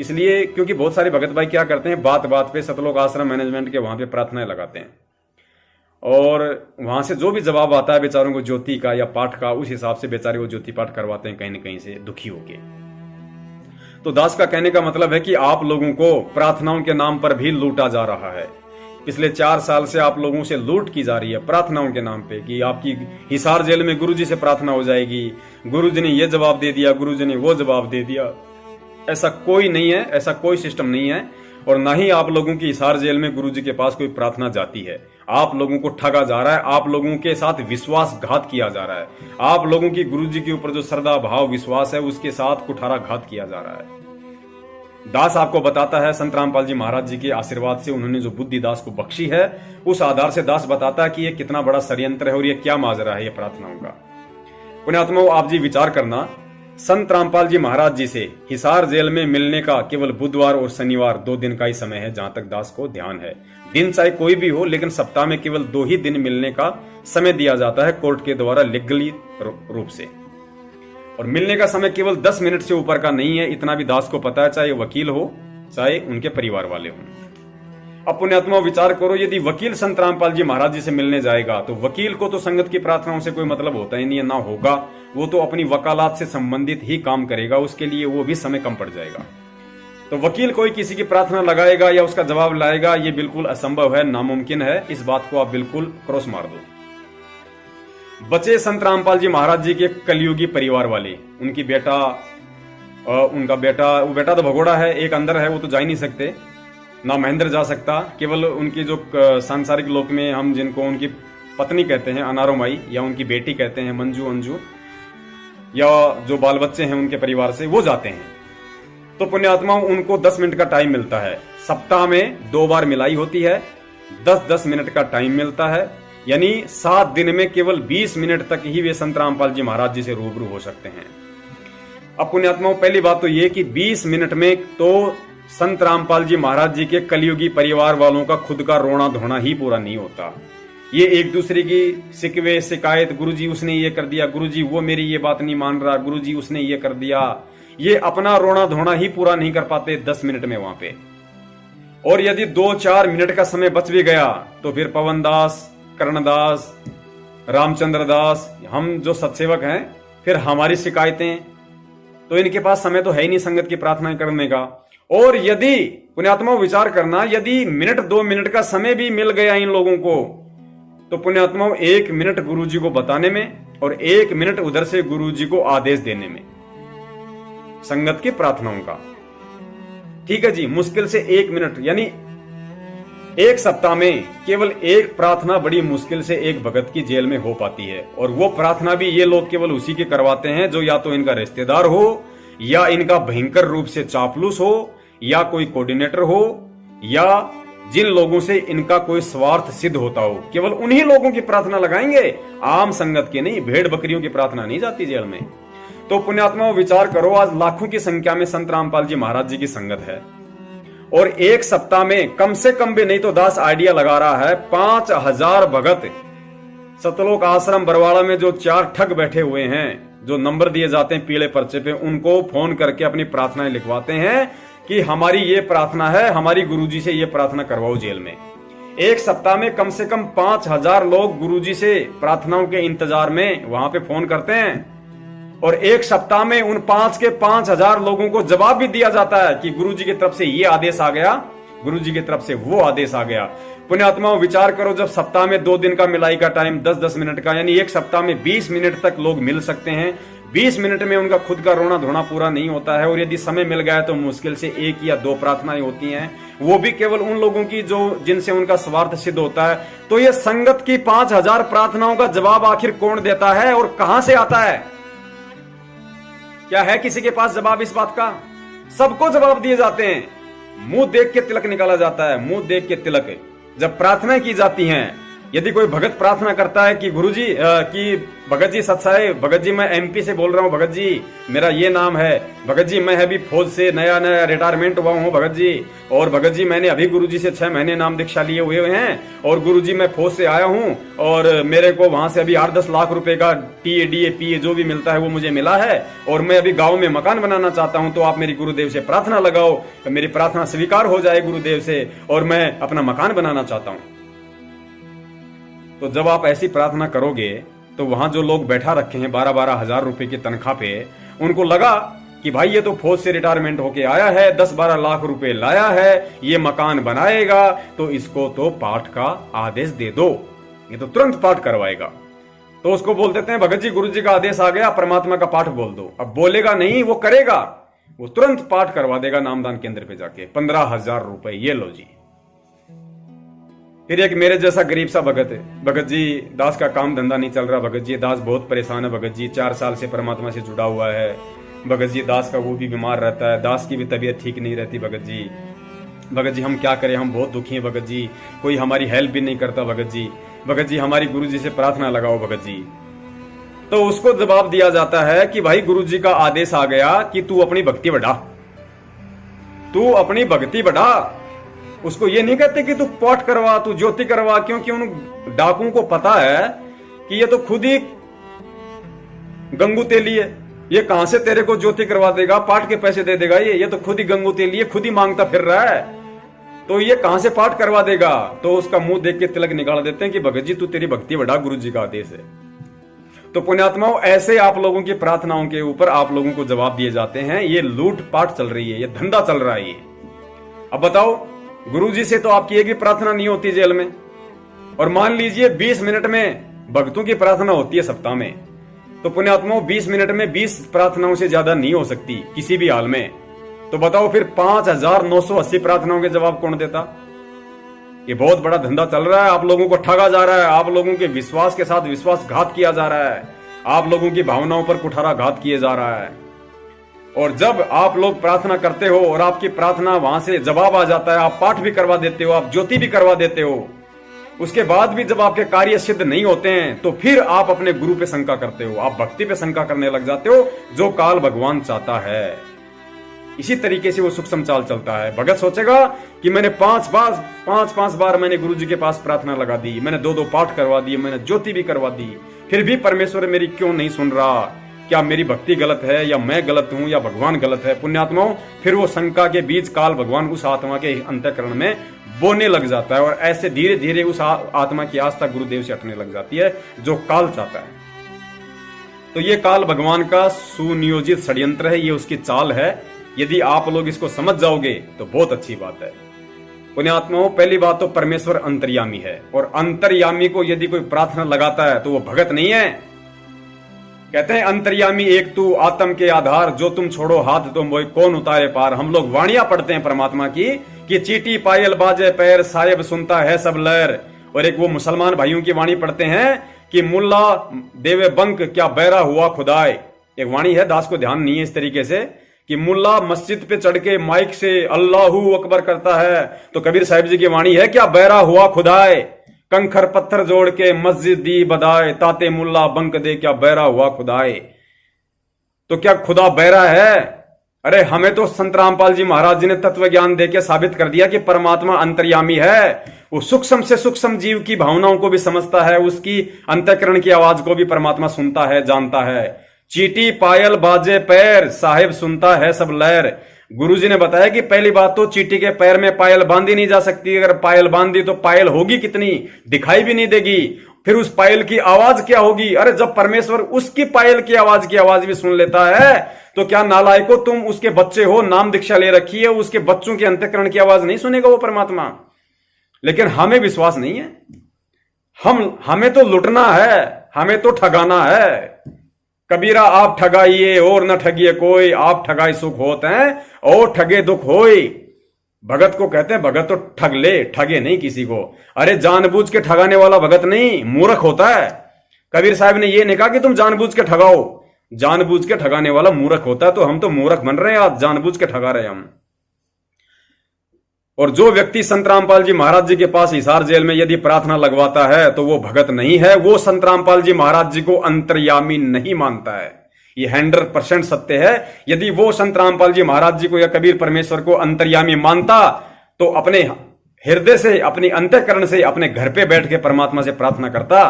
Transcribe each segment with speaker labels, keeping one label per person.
Speaker 1: इसलिए क्योंकि बहुत सारे भगत भाई क्या करते हैं, बात बात पे सतलोक आश्रम मैनेजमेंट के वहां पे प्रार्थनाएं लगाते हैं और वहां से जो भी जवाब आता है बेचारों को ज्योति का या पाठ का, उस हिसाब से बेचारे वो ज्योति पाठ करवाते हैं कहीं ना कहीं से दुखी होके। तो दास का कहने का मतलब है कि आप लोगों को प्रार्थनाओं के नाम पर भी लूटा जा रहा है। पिछले 4 साल से आप लोगों से लूट की जा रही है प्रार्थनाओं के नाम पे कि आपकी हिसार जेल में गुरुजी से प्रार्थना हो जाएगी, गुरुजी ने ये जवाब दे दिया, गुरुजी ने वो जवाब दे दिया। ऐसा कोई नहीं है, ऐसा कोई सिस्टम नहीं है और ना ही आप लोगों की हिसार जेल में गुरुजी के पास कोई प्रार्थना जाती है। आप लोगों को ठगा जा रहा है, आप लोगों के साथ विश्वासघात किया जा रहा है, आप लोगों की गुरुजी के ऊपर जो श्रद्धा भाव विश्वास है उसके साथ कुठाराघात किया जा रहा है। दास आपको बताता है, संत रामपाल जी महाराज जी के आशीर्वाद से उन्होंने जो बुद्धि दास को बख्शी है उस आधार से दास बताता है कि ये कितना बड़ा षड्यंत्र है और ये क्या माजरा है ये प्रार्थनाओं का। पुण्यात्माओं, आप जी विचार करना, संत रामपाल जी महाराज जी से हिसार जेल में मिलने का केवल बुधवार और शनिवार 2 दिन का ही समय है, जहां तक दास को ध्यान है। दिन चाहे कोई भी हो, लेकिन सप्ताह में केवल 2 ही दिन मिलने का समय दिया जाता है कोर्ट के द्वारा लीगली रूप से, और मिलने का समय केवल 10 मिनट से ऊपर का नहीं है। इतना भी दास को पता है, चाहे वकील हो चाहे उनके परिवार वाले हों। अब पुण्यात्मा विचार करो, यदि वकील संत रामपाल जी महाराज जी से मिलने जाएगा तो वकील को तो संगत की प्रार्थनाओं से कोई मतलब होता ही नहीं है, ना होगा। वो तो अपनी वकालत से संबंधित ही काम करेगा, उसके लिए वो भी समय कम पड़ जाएगा। तो वकील कोई किसी की प्रार्थना लगाएगा या उसका जवाब लाएगा, ये बिल्कुल असंभव है, नामुमकिन है। इस बात को आप बिल्कुल क्रॉस मार दो। बचे संत रामपाल जी महाराज जी के कलयुगी परिवार वाले, उनकी बेटा, उनका बेटा, वो बेटा तो भगोड़ा है, एक अंदर है, वो तो जा ही नहीं सकते, ना महेंद्र जा सकता। केवल उनकी जो सांसारिक लोक में हम जिनको उनकी पत्नी कहते हैं अनारो माई, या उनकी बेटी कहते हैं मंजू अंजू, या जो बाल बच्चे हैं उनके परिवार से, वो जाते हैं। तो पुण्यात्मा, उनको 10 मिनट का टाइम मिलता है। सप्ताह में 2 बार मिलाई होती है, 10-10 मिनट का टाइम मिलता है, यानी 7 दिन में केवल 20 मिनट तक ही वे संत रामपाल जी महाराज जी से रूबरू हो सकते हैं। अब पुण्यात्माओं, पहली बात तो ये कि 20 मिनट में तो संत रामपाल जी महाराज जी के कलयुगी परिवार वालों का खुद का रोना धोना ही पूरा नहीं होता। ये एक दूसरे की शिकवे शिकायत, गुरुजी उसने ये कर दिया, गुरुजी वो मेरी ये बात नहीं मान रहा, गुरुजी उसने ये कर दिया, ये अपना रोना धोना ही पूरा नहीं कर पाते 10 मिनट में वहां पे। और यदि 2-4 मिनट का समय बच भी गया तो फिर पवन दास, कर्णदास, रामचंद्र दास, हम जो सत्सेवक हैं, फिर हमारी शिकायतें, तो इनके पास समय तो है ही नहीं संगत की प्रार्थना करने का। और यदि पुण्यात्मा विचार करना, यदि 1-2 मिनट का समय भी मिल गया इन लोगों को, तो पुण्यात्मा 1 मिनट गुरुजी को बताने में और 1 मिनट उधर से गुरुजी को आदेश देने में संगत की प्रार्थनाओं का, ठीक है जी, मुश्किल से 1 मिनट, यानी 1 सप्ताह में केवल 1 प्रार्थना बड़ी मुश्किल से एक भगत की जेल में हो पाती है। और वो प्रार्थना भी ये लोग केवल उसी के करवाते हैं जो या तो इनका रिश्तेदार हो, या इनका भयंकर रूप से चापलूस हो, या कोई कोऑर्डिनेटर हो, या जिन लोगों से इनका कोई स्वार्थ सिद्ध होता हो, केवल उन्हीं लोगों की प्रार्थना लगाएंगे, आम संगत की नहीं, भेड़ बकरियों की प्रार्थना नहीं जाती जेल में। तो पुण्यात्माओं विचार करो, आज लाखों की संख्या में संत रामपाल जी महाराज जी की संगत है और 1 सप्ताह में कम से कम भी नहीं तो दास आइडिया लगा रहा है 5000 भगत सतलोक आश्रम बरवाड़ा में जो 4 ठग बैठे हुए हैं, जो नंबर दिए जाते हैं पीले पर्चे पे, उनको फोन करके अपनी प्रार्थनाएं लिखवाते हैं कि हमारी ये प्रार्थना है, हमारी गुरुजी से ये प्रार्थना करवाओ जेल में। 1 सप्ताह में कम से कम 5000 लोग गुरुजी से प्रार्थनाओं के इंतजार में वहां पे फोन करते हैं और 1 सप्ताह में उन 5 के 5000 लोगों को जवाब भी दिया जाता है कि गुरुजी की तरफ से ये आदेश आ गया, गुरुजी की तरफ से वो आदेश आ गया। पुण्यात्माओं विचार करो, जब सप्ताह में 2 दिन का मिलाई का टाइम 10-10 मिनट का, यानी 1 सप्ताह में 20 मिनट तक लोग मिल सकते हैं, 20 मिनट में उनका खुद का रोना धोना पूरा नहीं होता है। और यदि समय मिल गया तो मुश्किल से 1 या 2 प्रार्थनाएं होती हैं, वो भी केवल उन लोगों की जो जिनसे उनका स्वार्थ सिद्ध होता है। तो ये संगत की 5000 प्रार्थनाओं का जवाब आखिर कौन देता है और कहां से आता है? क्या है किसी के पास जवाब इस बात का? सबको जवाब दिए जाते हैं, मुंह देख के तिलक निकाला जाता है, मुंह देख के तिलक। जब प्रार्थना की जाती हैं यदि कोई भगत प्रार्थना करता है कि गुरुजी कि भगत जी सत्साई, भगत जी मैं एमपी से बोल रहा हूँ, भगत जी मेरा ये नाम है, भगत जी मैं अभी फौज से नया नया रिटायरमेंट हुआ हूँ भगत जी, और भगत जी मैंने अभी गुरुजी से 6 महीने नाम दीक्षा लिए हुए हैं, और गुरुजी मैं फौज से आया हूँ और मेरे को वहां से अभी 8-10 लाख रुपए का टीए डीए पीए जो भी मिलता है वो मुझे मिला है, और मैं अभी गाँव में मकान बनाना चाहता हूँ, तो आप मेरी गुरुदेव से प्रार्थना लगाओ, मेरी प्रार्थना स्वीकार हो जाए गुरुदेव से और मैं अपना मकान बनाना चाहता हूँ। तो जब आप ऐसी प्रार्थना करोगे तो वहां जो लोग बैठा रखे हैं 12-12 हजार रुपए की तनख्वाह पे, उनको लगा कि भाई ये तो फौज से रिटायरमेंट होके आया है, 10-12 लाख रुपए लाया है, ये मकान बनाएगा, तो इसको तो पाठ का आदेश दे दो, ये तो तुरंत पाठ करवाएगा। तो उसको बोल देते हैं भगत जी गुरुजी का आदेश आ गया, परमात्मा का पाठ बोल दो। अब बोलेगा नहीं, वो करेगा, वो तुरंत पाठ करवा देगा नामदान केंद्र पे जाके। 15,000 रुपए, ये लो जी। फिर एक मेरे जैसा गरीब सा भगत है, भगत जी दास का काम धंधा नहीं चल रहा, भगत जी दास बहुत परेशान है, भगत जी 4 साल से परमात्मा से जुड़ा हुआ है, भगत जी दास का वो भी बीमार रहता है, दास की भी तबीयत ठीक नहीं रहती, भगत जी हम क्या करें, हम बहुत दुखी हैं भगत जी, कोई हमारी हेल्प भी नहीं करता भगत जी हमारी गुरु जी से प्रार्थना लगाओ भगत जी। तो उसको जवाब दिया जाता है कि भाई गुरु जी का आदेश आ गया कि तू अपनी भक्ति बढ़ा, तू अपनी भक्ति बढ़ा। उसको ये नहीं कहते कि तू पाठ करवा, तू ज्योति करवा, क्योंकि उन डाकुओं को पता है कि ये तो खुद ही गंगू तेली है, ये कहां से तेरे को ज्योति करवा देगा, पाठ के पैसे दे देगा, ये तो खुद ही गंगू तेली है, खुद ही मांगता फिर रहा है, तो ये कहां से पाठ करवा देगा। तो उसका मुंह देख के तिलक निकाल देते हैं कि भगत जी तू तेरी भक्ति बढ़ा, गुरु जी का आदेश है। तो पुण्यात्माओं, ऐसे आप लोगों की प्रार्थनाओं के ऊपर आप लोगों को जवाब दिए जाते हैं। ये लूट पाट चल रही है, ये धंधा चल रहा है ये। अब बताओ, गुरुजी से तो आपकी एक भी प्रार्थना नहीं होती जेल में, और मान लीजिए 20 मिनट में भक्तों की प्रार्थना होती है सप्ताह में, तो पुण्यात्माओं 20 मिनट में 20 प्रार्थनाओं से ज्यादा नहीं हो सकती किसी भी हाल में। तो बताओ फिर 5,980 प्रार्थनाओं के जवाब कौन देता। ये बहुत बड़ा धंधा चल रहा है, आप लोगों को ठगा जा रहा है, आप लोगों के विश्वास के साथ विश्वासघात किया जा रहा है, आप लोगों की भावनाओं पर कुठाराघात किए जा रहा है। और जब आप लोग प्रार्थना करते हो और आपकी प्रार्थना वहां से जवाब आ जाता है, आप पाठ भी करवा देते हो, आप ज्योति भी करवा देते हो, उसके बाद भी जब आपके कार्य सिद्ध नहीं होते हैं तो फिर आप अपने गुरु पे शंका करते हो, आप भक्ति पे शंका करने लग जाते हो, जो काल भगवान चाहता है। इसी तरीके से वो सूक्ष्म चाल चलता है। भगत सोचेगा कि मैंने 5 बार मैंने गुरु जी के पास प्रार्थना लगा दी, मैंने 2 पाठ करवा दिए, मैंने ज्योति भी करवा दी, फिर भी परमेश्वर मेरी क्यों नहीं सुन रहा, क्या मेरी भक्ति गलत है, या मैं गलत हूं, या भगवान गलत है। पुण्यात्माओं, फिर वो शंका के बीज काल भगवान उस आत्मा के अंतःकरण में बोने लग जाता है, और ऐसे धीरे धीरे उस आत्मा की आस्था गुरुदेव से हटने लग जाती है, जो काल चाहता है। तो ये काल भगवान का सुनियोजित षड्यंत्र है, ये उसकी चाल है। यदि आप लोग इसको समझ जाओगे तो बहुत अच्छी बात है। पुण्यात्माओं, पहली बात तो परमेश्वर अंतर्यामी है, और अंतर्यामी को यदि कोई प्रार्थना लगाता है तो वो भगत नहीं है। कहते हैं अंतर्यामी एक तू आत्म के आधार, जो तुम छोड़ो हाथ तो मोय कौन उतारे पार। हम लोग वाणियां पढ़ते हैं परमात्मा की कि चीटी पायल बाजे पैर, साहेब सुनता है सब लहर। और एक वो मुसलमान भाइयों की वाणी पढ़ते हैं कि मुल्ला देवे बंक क्या बैरा हुआ खुदाए। एक वाणी है, दास को ध्यान नहीं है इस तरीके से, कि मुल्ला मस्जिद पे चढ़ के माइक से अल्लाहू अकबर करता है, तो कबीर साहिब जी की वाणी है क्या बैरा हुआ खुदाए। कंखर पत्थर जोड़ के मस्जिद दी बदाए, ताते मुल्ला बंक दे क्या बैरा हुआ खुदाए। तो क्या खुदा बैरा है? अरे हमें तो संत रामपाल जी महाराज जी ने तत्व ज्ञान देके साबित कर दिया कि परमात्मा अंतर्यामी है। वो सूक्ष्म से सूक्ष्म जीव की भावनाओं को भी समझता है, उसकी अंतःकरण की आवाज को भी परमात्मा सुनता है, जानता है। चीटी पायल बाजे पैर, साहेब सुनता है सब लहर। गुरुजी ने बताया कि पहली बात तो चीटी के पैर में पायल बांधी नहीं जा सकती, अगर पायल बांधी तो पायल होगी कितनी, दिखाई भी नहीं देगी। फिर उस पायल की आवाज क्या होगी? अरे जब परमेश्वर उसकी पायल की आवाज भी सुन लेता है, तो क्या नालायको तुम उसके बच्चे हो, नाम दीक्षा ले रखी है, उसके बच्चों के अंतःकरण की आवाज नहीं सुनेगा वो परमात्मा? लेकिन हमें विश्वास नहीं है, हमें तो लुटना है, हमें तो ठगाना है। कबीरा आप ठगाइए और न ठगिए कोई, आप ठगाई सुख होते हैं और ठगे दुख होई। भगत को कहते हैं भगत तो ठग ले, ठगे नहीं किसी को। अरे जानबूझ के ठगाने वाला भगत नहीं, मूर्ख होता है। कबीर साहब ने ये नहीं कहा कि तुम जानबूझ के ठगाओ, जानबूझ के ठगाने वाला मूर्ख होता है। तो हम तो मूर्ख बन रहे हैं आज, जानबूझ के ठगा रहे हम। और जो व्यक्ति संत रामपाल जी महाराज जी के पास हिसार जेल में यदि प्रार्थना लगवाता है तो वो भगत नहीं है, वो संत रामपाल जी महाराज जी को अंतर्यामी नहीं मानता है। ये 100% सत्य है। यदि वो संत रामपाल जी महाराज जी को या कबीर परमेश्वर को अंतर्यामी मानता तो अपने हृदय से, अपनी अंतःकरण से, अपने घर पे बैठ के परमात्मा से प्रार्थना करता।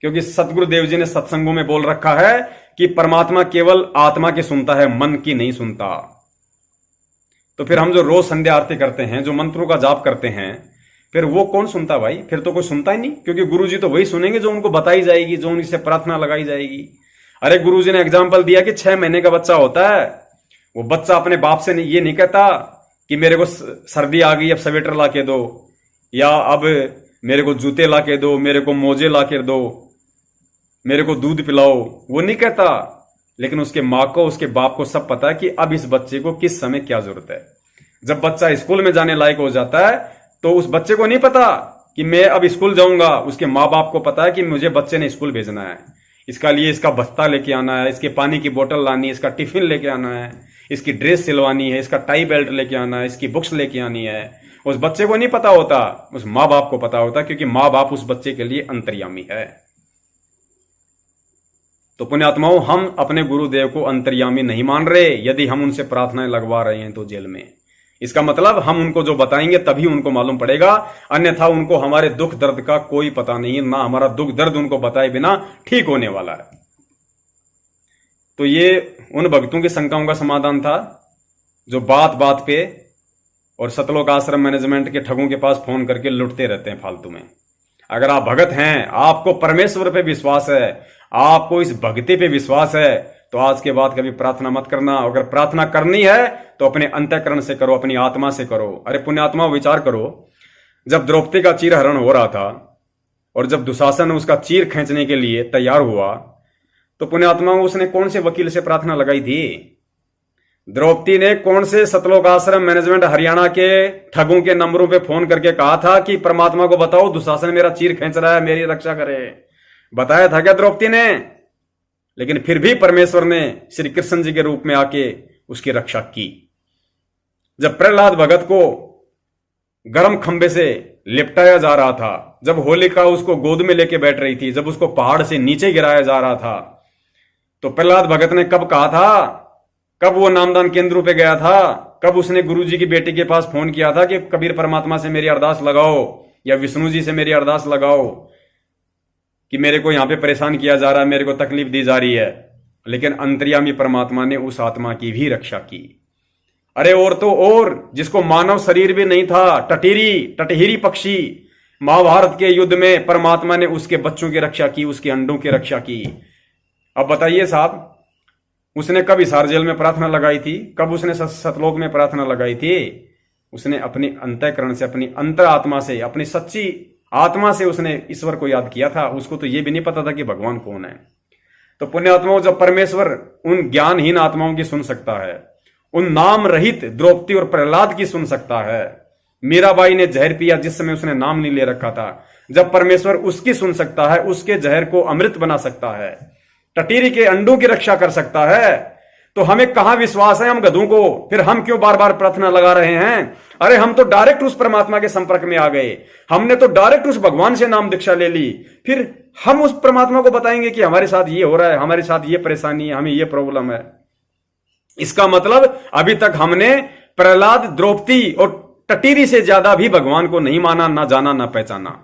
Speaker 1: क्योंकि सतगुरुदेव जी ने सत्संगों में बोल रखा है कि परमात्मा केवल आत्मा की सुनता है, मन की नहीं सुनता। तो फिर हम जो रोज संध्या आरती करते हैं, जो मंत्रों का जाप करते हैं, फिर वो कौन सुनता भाई? फिर तो कोई सुनता ही नहीं, क्योंकि गुरुजी तो वही सुनेंगे जो उनको बताई जाएगी, जो उनसे प्रार्थना लगाई जाएगी। अरे गुरुजी ने एग्जाम्पल दिया कि 6 महीने का बच्चा होता है, वो बच्चा अपने बाप से ये नहीं कहता कि मेरे को सर्दी आ गई अब स्वेटर ला के दो, या अब मेरे को जूते ला के दो, मेरे को मोजे ला के दो, मेरे को दूध पिलाओ, वो नहीं कहता। लेकिन उसके माँ को, उसके बाप को सब पता है कि अब इस बच्चे को किस समय क्या जरूरत है। जब बच्चा स्कूल में जाने लायक हो जाता है तो उस बच्चे को नहीं पता कि मैं अब स्कूल जाऊंगा, उसके माँ बाप को पता है कि मुझे बच्चे ने स्कूल भेजना है, इसका लिए इसका बस्ता लेके आना है, इसके पानी की बोतल लानी है, इसका टिफिन लेके आना है, इसकी ड्रेस सिलवानी है, इसका टाई बेल्ट लेके आना है, इसकी बुक्स लेके आनी है। उस बच्चे को नहीं पता होता, उस माँ बाप को पता होता, क्योंकि माँ बाप उस बच्चे के लिए अंतर्यामी है। तो पुण्यात्माओं, हम अपने गुरुदेव को अंतर्यामी नहीं मान रहे यदि हम उनसे प्रार्थनाएं लगवा रहे हैं तो जेल में। इसका मतलब हम उनको जो बताएंगे तभी उनको मालूम पड़ेगा, अन्यथा उनको हमारे दुख दर्द का कोई पता नहीं है, ना हमारा दुख दर्द उनको बताए बिना ठीक होने वाला है। तो ये उन भक्तों की शंकाओं का समाधान था जो बात बात पे और सतलोक आश्रम मैनेजमेंट के ठगों के पास फोन करके लुटते रहते हैं फालतू में। अगर आप भगत हैं, आपको परमेश्वर पे विश्वास है, आपको इस भक्ति पे विश्वास है, तो आज के बाद कभी प्रार्थना मत करना। अगर प्रार्थना करनी है तो अपने अंतःकरण से करो, अपनी आत्मा से करो। अरे पुण्यात्मा, विचार करो, जब द्रौपदी का चीरहरण हो रहा था और जब दुशासन उसका चीर खींचने के लिए तैयार हुआ तो पुण्यात्मा उसने कौन से वकील से प्रार्थना लगाई थी? द्रौपदी ने कौन से सतलोक आश्रम मैनेजमेंट हरियाणा के ठगों के नंबरों पे फोन करके कहा था कि परमात्मा को बताओ दुशासन मेरा चीर खींच रहा है, मेरी रक्षा करे? बताया था क्या द्रौपदी ने? लेकिन फिर भी परमेश्वर ने श्री कृष्ण जी के रूप में आके उसकी रक्षा की। जब प्रहलाद भगत को गर्म खंबे से लिपटाया जा रहा था, जब होलिका उसको गोद में लेके बैठ रही थी, जब उसको पहाड़ से नीचे गिराया जा रहा था, तो प्रहलाद भगत ने कब कहा था? कब वो नामदान केंद्रों पे गया था? कब उसने गुरुजी की बेटी के पास फोन किया था कि कबीर परमात्मा से मेरी अरदास लगाओ या विष्णु जी से मेरी अरदास लगाओ कि मेरे को यहां पे परेशान किया जा रहा है, मेरे को तकलीफ दी जा रही है? लेकिन अंतर्यामी परमात्मा ने उस आत्मा की भी रक्षा की। अरे और तो और, जिसको मानव शरीर भी नहीं था, टटहीरी पक्षी, महाभारत के युद्ध में परमात्मा ने उसके बच्चों की रक्षा की, उसके अंडों की रक्षा की। अब बताइए साहब, उसने कब हिसार जेल में प्रार्थना लगाई थी? कब उसने सतलोक में प्रार्थना लगाई थी? उसने अपनी अंतःकरण से, अपनी अंतर आत्मा से, अपनी सच्ची आत्मा से उसने ईश्वर को याद किया था। उसको तो यह भी नहीं पता था कि भगवान कौन है। तो पुण्यात्माओं, जब परमेश्वर उन ज्ञानहीन आत्माओं की सुन सकता है, उन नाम रहित द्रौपदी और प्रहलाद की सुन सकता है, मीराबाई ने जहर पिया जिस समय उसने नाम नहीं ले रखा था, जब परमेश्वर उसकी सुन सकता है, उसके जहर को अमृत बना सकता है, टटीरी के अंडों की रक्षा कर सकता है, तो हमें कहां विश्वास है हम गधों को? फिर हम क्यों बार बार प्रार्थना लगा रहे हैं? अरे हम तो डायरेक्ट उस परमात्मा के संपर्क में आ गए, हमने तो डायरेक्ट उस भगवान से नाम दीक्षा ले ली। फिर हम उस परमात्मा को बताएंगे कि हमारे साथ ये हो रहा है, हमारे साथ ये परेशानी है, हमें ये प्रॉब्लम है। इसका मतलब अभी तक हमने प्रहलाद, द्रौपदी और टटीरी से ज्यादा भी भगवान को नहीं माना, ना जाना, ना पहचाना।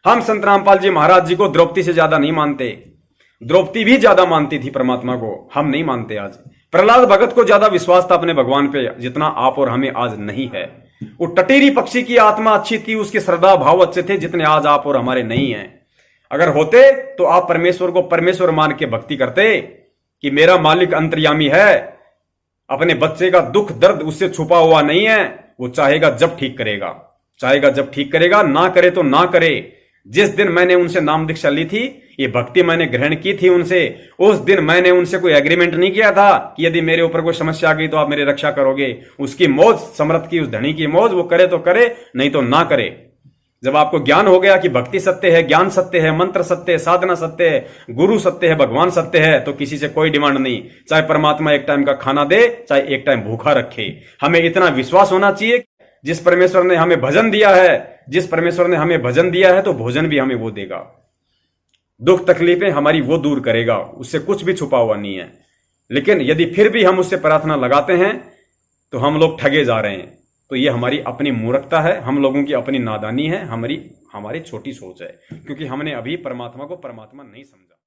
Speaker 1: हम संत रामपाल जी महाराज जी को द्रौपदी से ज्यादा नहीं मानते, द्रौपदी भी ज्यादा मानती थी परमात्मा को, हम नहीं मानते आज। प्रहलाद भगत को ज्यादा विश्वास था अपने भगवान पे, जितना आप और हमें आज नहीं है। वो टटीरी पक्षी की आत्मा अच्छी थी, उसके श्रद्धा भाव अच्छे थे, जितने आज आप और हमारे नहीं हैं। अगर होते तो आप परमेश्वर को परमेश्वर मान के भक्ति करते कि मेरा मालिक अंतर्यामी है, अपने बच्चे का दुख दर्द उससे छुपा हुआ नहीं है, वो चाहेगा जब ठीक करेगा, चाहेगा जब ठीक करेगा, ना करे तो ना करे। जिस दिन मैंने उनसे नाम दीक्षा ली थी, ये भक्ति मैंने ग्रहण की थी उनसे, उस दिन मैंने उनसे कोई एग्रीमेंट नहीं किया था कि यदि मेरे ऊपर कोई समस्या आ गई तो आप मेरी रक्षा करोगे। उसकी मौज, समर्थ की, उस धनी की मौज, वो करे तो करे, नहीं तो ना करे। जब आपको ज्ञान हो गया कि भक्ति सत्य है, ज्ञान सत्य है, मंत्र सत्य है, साधना सत्य है, गुरु सत्य है, भगवान सत्य है, तो किसी से कोई डिमांड नहीं, चाहे परमात्मा एक टाइम का खाना दे, चाहे एक टाइम भूखा रखे। हमें इतना विश्वास होना चाहिए, जिस परमेश्वर ने हमें भजन दिया है, जिस परमेश्वर ने हमें भजन दिया है तो भोजन भी हमें वो देगा। दुख तकलीफें हमारी वो दूर करेगा, उससे कुछ भी छुपा हुआ नहीं है। लेकिन यदि फिर भी हम उससे प्रार्थना लगाते हैं तो हम लोग ठगे जा रहे हैं। तो ये हमारी अपनी मूर्खता है, हम लोगों की अपनी नादानी है, हमारी छोटी सोच है, क्योंकि हमने अभी परमात्मा को परमात्मा नहीं समझा।